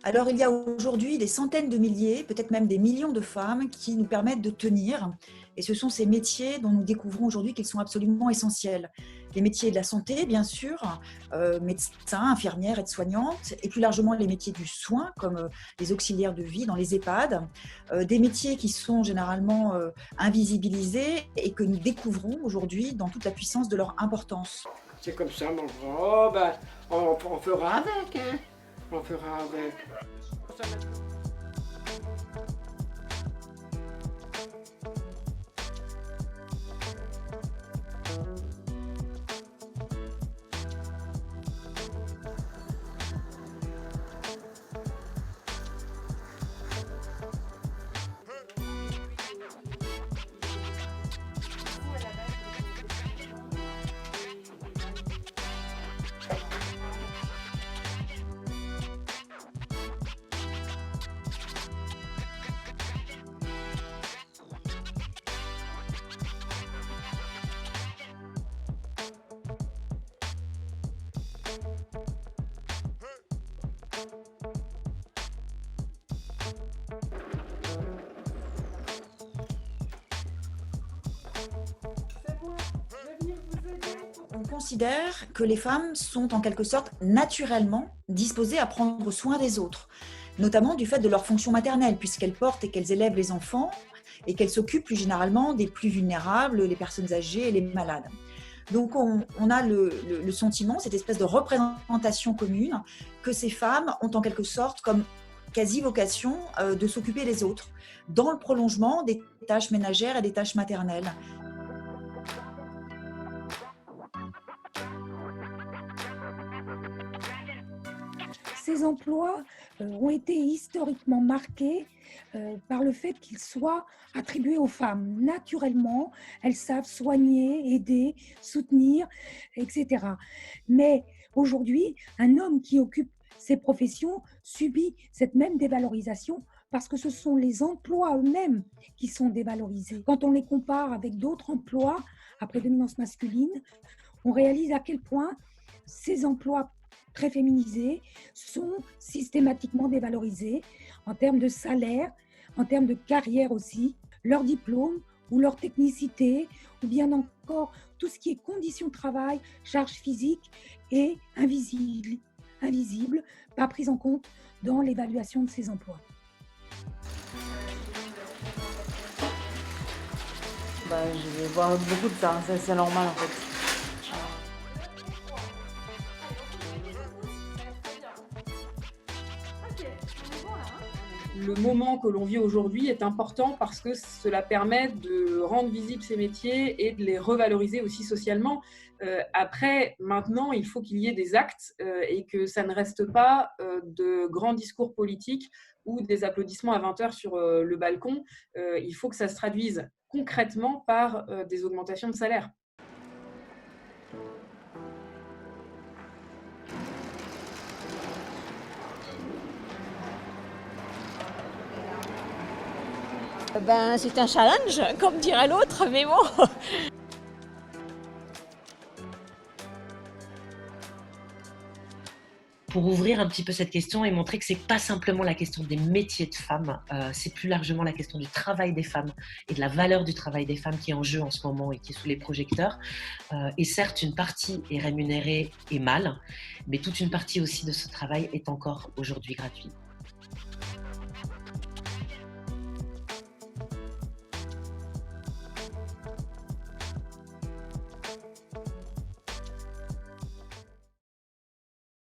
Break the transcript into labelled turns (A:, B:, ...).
A: Alors, il y a aujourd'hui des centaines de milliers, peut-être même des millions de femmes qui nous permettent de tenir. Et ce sont ces métiers dont nous découvrons aujourd'hui qu'ils sont absolument essentiels. Les métiers de la santé, bien sûr, médecins, infirmières, aides-soignantes, et plus largement les métiers du soin, comme les auxiliaires de vie dans les EHPAD. Des métiers qui sont généralement invisibilisés et que nous découvrons aujourd'hui dans toute la puissance de leur importance.
B: C'est comme ça, mon grand. Oh, ben, on fera avec, hein. On fera avec.
A: On considère que les femmes sont en quelque sorte naturellement disposées à prendre soin des autres, notamment du fait de leur fonction maternelle, puisqu'elles portent et qu'elles élèvent les enfants et qu'elles s'occupent plus généralement des plus vulnérables, les personnes âgées et les malades. Donc on a le sentiment, cette espèce de représentation commune, que ces femmes ont en quelque sorte comme quasi vocation de s'occuper des autres, dans le prolongement des tâches ménagères et des tâches maternelles.
C: Ces emplois ont été historiquement marqués par le fait qu'ils soient attribués aux femmes. Naturellement, elles savent soigner, aider, soutenir, etc. Mais aujourd'hui, un homme qui occupe ces professions subit cette même dévalorisation parce que ce sont les emplois eux-mêmes qui sont dévalorisés. Quand on les compare avec d'autres emplois à prédominance masculine, on réalise à quel point ces emplois très féminisés sont systématiquement dévalorisés en termes de salaire, en termes de carrière aussi, leur diplôme ou leur technicité, ou bien encore tout ce qui est conditions de travail, charge physique est invisible, pas pris en compte dans l'évaluation de ces emplois.
D: Je vais voir beaucoup de ça, c'est normal en fait.
E: Le moment que l'on vit aujourd'hui est important parce que cela permet de rendre visibles ces métiers et de les revaloriser aussi socialement. Après, maintenant, il faut qu'il y ait des actes et que ça ne reste pas de grands discours politiques ou des applaudissements à 20h sur le balcon. Il faut que ça se traduise concrètement par des augmentations de salaire.
F: C'est un challenge, comme dirait l'autre, mais bon.
G: Pour ouvrir un petit peu cette question et montrer que c'est pas simplement la question des métiers de femmes, c'est plus largement la question du travail des femmes et de la valeur du travail des femmes qui est en jeu en ce moment et qui est sous les projecteurs. Et certes, une partie est rémunérée et mal, mais toute une partie aussi de ce travail est encore aujourd'hui gratuit.